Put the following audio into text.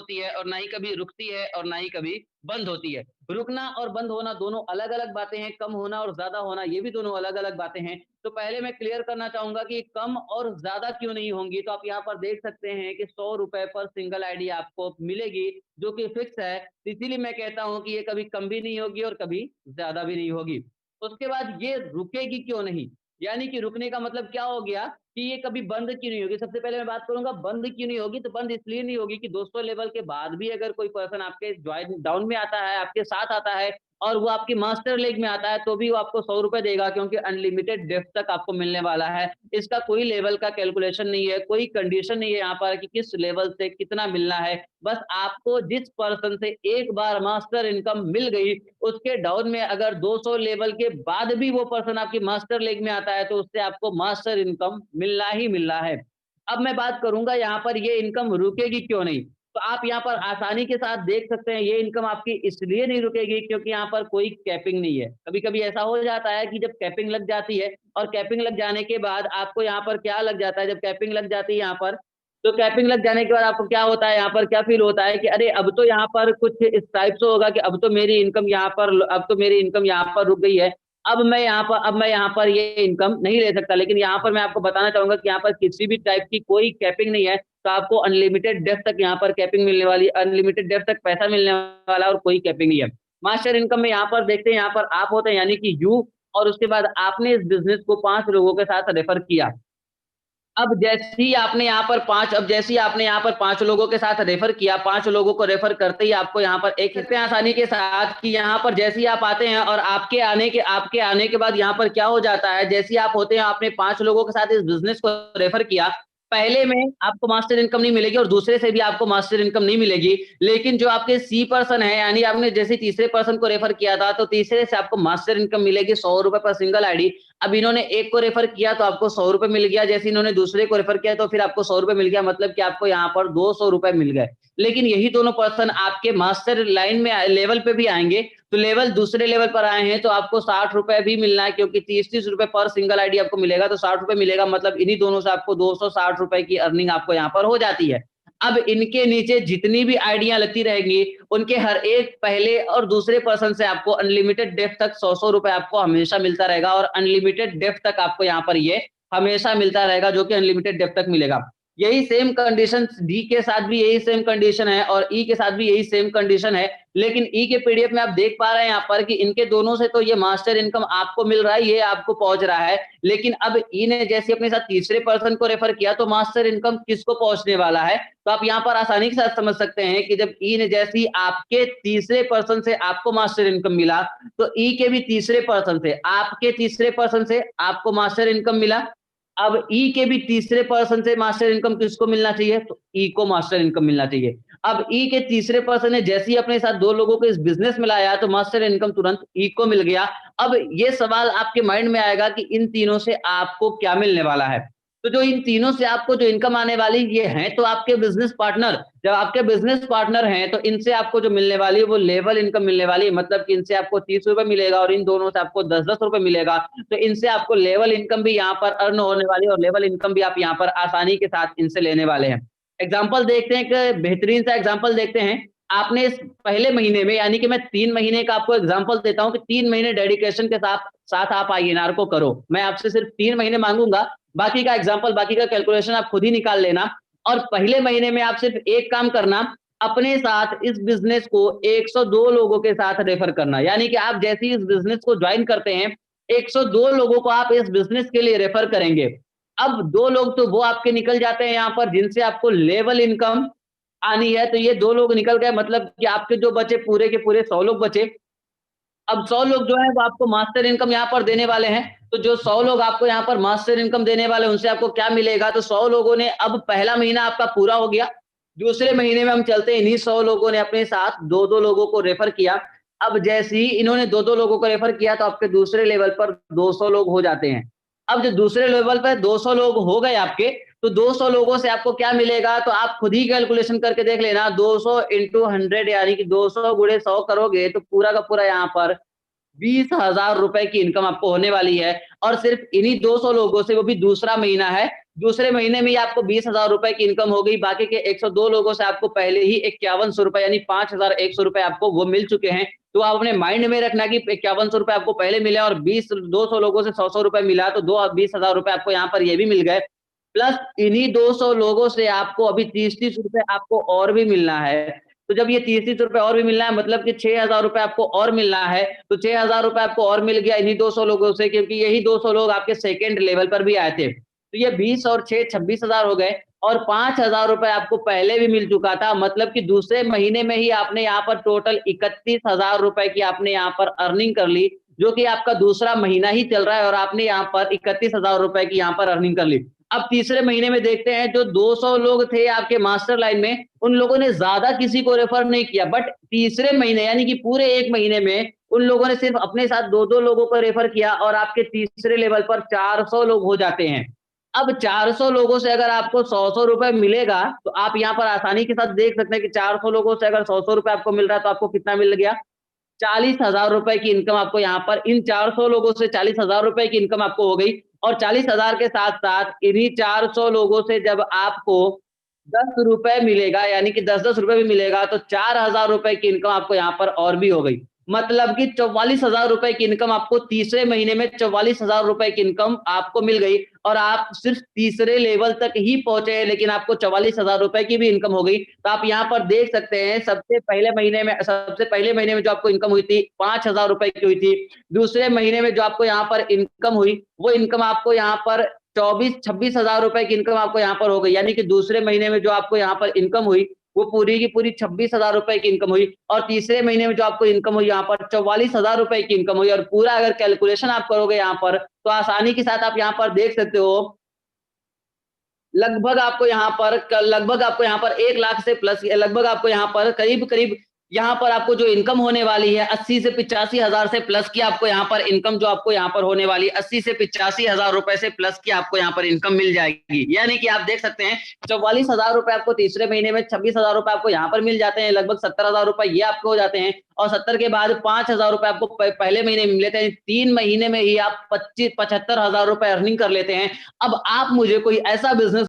होती है और ना ही कभी रुकती है और ना ही कभी बंद होती है। रुकना और बंद होना दोनों अलग-अलग बातें हैं, कम होना और ज़्यादा होना ये भी दोनों अलग-अलग बातें हैं। तो पहले मैं क्लियर करना चाहूँगा कि कम और ज़्यादा क्यों नहीं होंगी, तो आप यहाँ पर देख सकते हैं कि ₹100 पर सिंगल आईडी आपको मिलेगी, जो कि फिक्स है। इसीलिए मैं कहता हूँ कि ये कभी कम भी नहीं होगी और कभी ज़्यादा भी नहीं होगी। उसके बाद ये रुकेगी क्यों नहीं? यानी कि रुकने का मतलब क्या हो गया कि ये कभी बंद क्यों नहीं होगी? सबसे पहले मैं बात करूँगा बंद क्यों नहीं होगी, तो बंद इसलिए नहीं होगी कि 200 लेवल के बाद भी अगर कोई पर्सन आपके जॉइन डाउन में आता है, आपके साथ आता है और वो आपकी मास्टर लीग में आता है, तो भी वो आपको ₹100 देगा क्योंकि अनलिमिटेड डेप्थ तक आपको मिलने वाला है। इसका कोई लेवल का कैलकुलेशन नहीं है, कोई कंडीशन नहीं है यहाँ पर कि किस लेवल से कितना मिलना है। बस आपको जिस पर्सन से एक बार मास्टर इनकम मिल गई, उसके डाउन में अगर 200 लेवल के बाद भी वो पर्सन आपकी मास्टर लीग में आता है, तो उससे आपको मास्टर इनकम मिलना ही मिलना है। अब मैं बात करूँगा यहाँ पर ये इनकम रुकेगी क्यों नहीं? तो आप यहाँ पर आसानी के साथ देख सकते हैं ये इनकम आपकी इसलिए नहीं रुकेगी क्योंकि यहाँ पर कोई कैपिंग नहीं है। कभी-कभी ऐसा हो जाता है कि जब कैपिंग लग जाती है और कैपिंग लग जाने के बाद आपको यहाँ पर क्या लग जाता है, जब कैपिंग लग जाती है यहाँ पर, तो कैपिंग लग जाने के बाद आपको क्या होता है यहाँ पर क्या फ़ील होता है कि अरे अब तो यहाँ पर कुछ इस टाइप से होगा कि अब तो मेरी इनकम यहाँ पर रुक गई है। अब मैं यहाँ पर ये इनकम नहीं ले सकता। लेकिन यहाँ पर मैं आपको बताना चाहूँगा कि यहाँ पर किसी भी टाइप की कोई कैपिंग नहीं है। तो आपको अनलिमिटेड डेप्थ तक यहाँ पर कैपिंग मिलने वाली है, अनलिमिटेड डेप्थ तक पैसा मिलने वाला है और कोई कैपिंग नहीं है। मास्टर इनकम में यहाँ पर देखते हैं, यहाँ पर आप होते हैं यानी कि यू और उसके बाद आपने इस बिज़नेस को 5 लोगों के साथ रेफर किया। अब जैसे ही आपने यहाँ पर 5 लोगों के साथ रेफर किया, 5 लोगों को रेफर करते ही आपको यहाँ पर एक इतने आसानी के साथ कि यहाँ पर जैसे ही आप आते हैं और आपके आने के बाद यहाँ पर क्या हो जाता है, जैसे ही आप होते हैं आपने 5 लोगों के साथ इस बिज़नेस को रेफर किया, पहले में आपको मास्टर इनकम नहीं मिलेगी और दूसरे से भी आपको मास्टर इनकम नहीं मिलेगी। लेकिन जो आपके सी पर्सन है, यानी आपने जैसे तीसरे पर्सन को रेफर किया था, तो तीसरे से आपको मास्टर इनकम मिलेगी ₹100 पर सिंगल आईडी। अब इन्होंने एक को रेफर किया तो आपको ₹100 मिल गया, जैसे इन्होंने दूसरे को रेफर किया तो फिर आपको ₹100 मिल गया, मतलब कि आपको यहाँ पर ₹200 मिल गए। लेकिन यही दोनों पर्सन आपके मास्टर लाइन में लेवल पे भी आएँगे, तो लेवल दूसरे लेवल पर आए हैं तो आपको ₹60 भी मिलना है क्योंकि ₹30-30 पर सिंगल आईडी आपको मिलेगा, तो ₹60 मिलेगा, मतलब इन्हीं दोनों से आपको ₹260 की अर्निंग आपको यहाँ पर हो जाती है। अब इनके नीचे जितनी भी आईडियाँ लगती रहेंगी, उनके हर एक पहले और दूसरे पर्सन से आपको अनलिमिटेड डेप्थ तक ₹100-100 आपको हमेशा मिलता रहेगा और अनलिमिटेड डेप्थ तक आपको यहाँ पर ये हमेशा मिलता रहेगा, जो कि अनलिमिटेड डेप्थ तक मिलेगा। यही सेम कंडीशन डी के साथ भी यही सेम कंडीशन है और ई के साथ भी यही सेम कंडीशन है। लेकिन ई के पीडीएफ में आप देख पा रहे हैं यहाँ पर कि इनके दोनों से तो ये मास्टर इनकम आपको मिल रहा है, ये आपको पहुँच रहा है। लेकिन अब ई ने जैसे अपने साथ तीसरे पर्सन को रेफर किया तो मास्टर इनकम किसको पहुँचने वाला है? तो आप यहाँ पर आसानी के साथ समझ सकते हैं कि जब ई ने जैसे ही आपके तीसरे पर्सन से आपको मास्टर इनकम मिला, तो ई के भी तीसरे पर्सन से, आपके तीसरे पर्सन से आपको मास्टर इनकम मिला। अब ई के भी तीसरे पर्सन से मास्टर इनकम किसको मिलना चाहिए? तो ई को मास्टर इनकम मिलना चाहिए। अब ई के तीसरे पर्सन ने जैसे ही अपने साथ 2 लोगों को इस बिज़नेस में लाया, तो मास्टर इनकम तुरंत ई को मिल गया। अब ये सवाल आपके माइंड में आएगा कि इन तीनों से आपको क्या मिलने वाला है? तो जो इन तीनों से आपको जो इनकम आने वाली ये हैं तो आपके बिज़नेस पार्टनर। जब आपके बिज़नेस पार्टनर हैं तो इनसे आपको जो मिलने वाली है वो लेवल इनकम मिलने वाली है। मतलब कि इनसे आपको ₹30 मिलेगा और इन दोनों से आपको ₹10-10 मिलेगा। तो इनसे आपको लेवल इनकम भी यहाँ पर अर्न होने वाली है और लेवल इनकम भी आप यहाँ पर आसानी के साथ इनसे लेने वाले हैं। एग्ज़ाम्पल देखते हैं, एक बेहतरीन सा एग्ज़ाम्पल देखते हैं। आपने इस पहले महीने में, यानी कि मैं 3 महीने का आपको एग्ज़ाम्पल देता हूँ कि 3 महीने डेडिकेशन के साथ साथ आप आईएनआर को करो। मैं आपसे सिर्फ 3 महीने माँगूँगा, बाकी का एग्ज़ाम्पल, बाकी का कैलकुलेशन आप खुद ही निकाल लेना। और पहले महीने में आप सिर्फ एक काम करना, अपने साथ इस बिज़नेस को 102 लोगों के साथ रेफर करना। यानी कि आप जैसे ही इस बिज़नेस को जॉइन करते हैं, 102 लोगों को आप इस बिज़नेस के लिए रेफर करेंगे। अब 2 लोग तो वो आपके निकल जाते हैं यहाँ पर जिनसे आपको लेवल इनकम आनी है, तो ये 2 लोग निकल गए, मतलब कि आपके जो बचे पूरे के पूरे 100 लोग बचे। अब 100 लोग जो हैं वो आपको मास्टर इनकम यहाँ पर देने वाले हैं। तो जो 100 लोग आपको यहाँ पर मास्टर इनकम देने वाले हैं, उनसे आपको क्या मिलेगा? तो 100 लोगों ने, अब पहला महीना आपका पूरा हो गया। दूसरे महीने में हम चलते हैं, इन्हीं 100 लोगों ने अपने साथ 2-2 लोगों को रेफर किया। अब जैसे ही इन्होंने 2-2 लोगों को रेफर किया तो आपके दूसरे लेवल पर 200 लोग हो जाते हैं। अब जो दूसरे लेवल पर 200 लोग हो गए आपके, तो 200 लोगों से आपको क्या मिलेगा? तो आप खुद ही कैलकुलेशन करके देख लेना। 200 इंटू 100 यानी कि 200 गुणे 100 करोगे तो पूरा का पूरा यहाँ पर ₹20,000 की इनकम आपको होने वाली है और सिर्फ इन्हीं 200 लोगों से, वो भी दूसरा महीना है, दूसरे महीने में ही आपको 20,000 रुपए की इनकम हो गई, बाकी के 102 लोगों से आपको पहले ही 5100 रुपए यानी 5,100 रुपए आपको वो मिल चुके हैं। तो आप अपने माइंड में रखना कि 5100 रुपए आपको पहले मिले और 200 लोगों से 100-100 रुपए मिला तो 20,000 रुपए आपको यहाँ पर ये भी मिल गए। प्लस इन्हीं 200 लोगों से आपको अभी 30-30 रुपए आपको और भी मिलना है। तो जब ये 30-30 रुपए और भी मिलना है मतलब कि 6,000 रुपए आपको और मिलना है, तो 6,000 रुपए आपको और मिल गया इन्हीं 200 लोगों से क्योंकि यही 200 लोग आपके सेकंड लेवल पर भी आए थे। तो ये 20 और 6 26,000 हो गए और 5,000 रुपए आपको पहले भी मिल चुका था मतलब कि दूसरे महीने में ही आपने यहाँ पर टोटल 31,000 रुपए की आपने यहाँ पर अर्निंग कर ली, जो कि आपका दूसरा महीना ही चल रहा है और आपने यहाँ पर 31,000 रुपए की यहाँ पर अर्निंग कर ली। अब तीसरे महीने में देखते हैं जो 200 लोग थे आपके मास्टर लाइन में, उन लोगों ने ज़्यादा किसी को रेफर नहीं किया बट तीसरे महीने यानी कि पूरे 1 महीने में उन लोगों ने सिर्फ अपने साथ 2-2 लोगों को रेफर किया और आपके तीसरे लेवल पर 400 लोग हो जाते हैं। अब 400 लोगों से अगर आपको 100-100 रुपए मिलेगा, तो आप यहाँ पर आसानी के साथ देख सकते हैं कि 400 लोगों से अगर 100-100 रुपए आपको मिल रहा है तो आपको कितना मिल गया? 40,000 रुपए की इनकम आपको यहाँ पर इन 400 लोगों से 40,000 रुपए की इनकम आपको हो गई और 40,000 के साथ-साथ इन्हीं 400 लोगों से जब आपको 10 रुपए मिलेगा यानी कि 10-10 रुपए भी मिलेगा तो 4,000 रुपए की इनकम आपको यहाँ पर और भी हो गई। मतलब कि 44,000 रुपए की इनकम आपको तीसरे महीने में 44,000 रुपए की इनकम आपको मिल गई और आप सिर्फ तीसरे लेवल तक ही पहुँचे हैं लेकिन आपको 44,000 रुपए की भी इनकम हो गई। तो आप यहाँ पर देख सकते हैं सबसे पहले महीने में जो आपको इनकम हुई थी 5,000 रुपए की हुई थी। दूसरे महीने में जो आपको यहाँ पर इनकम हुई, वो इनकम आपको यहाँ पर 24-26,000 रुपए की इनकम आपको यहाँ पर हो गई। यानी कि दूसरे महीने में जो आपको यहाँ पर इनकम हुई, वो पूरी की पूरी 26,000 रुपए की इनकम हुई और तीसरे महीने में जो आपको इनकम हुई यहाँ पर 44,000 रुपए की इनकम हुई और पूरा अगर कैलकुलेशन आप करोगे यहाँ पर, तो आसानी के साथ आप यहाँ पर देख सकते हो लगभग आपको यहाँ पर 1 लाख से प्लस लगभग आपको यहाँ पर करीब-करीब यहाँ पर आपको जो इनकम होने वाली है 80 से 85,000 से प्लस की आपको यहाँ पर इनकम जो आपको यहाँ पर होने वाली है 80 से 85,000 रुपए से प्लस की आपको यहाँ पर इनकम मिल जाएगी। यानी कि आप देख सकते हैं 44,000 रुपए आपको तीसरे महीने में 26,000 रुपए आपको यहाँ पर मिल जाते हैं, लगभग 70,000 रुपए ये आपको हो जाते हैं और 70 के बाद 5,000 रुपए आपको पहले महीने में मिल लेते हैं। 3 महीने में ही आप 75,000 रुपए अर्निंग कर लेते हैं। अब आप मुझे कोई ऐसा बिज़नेस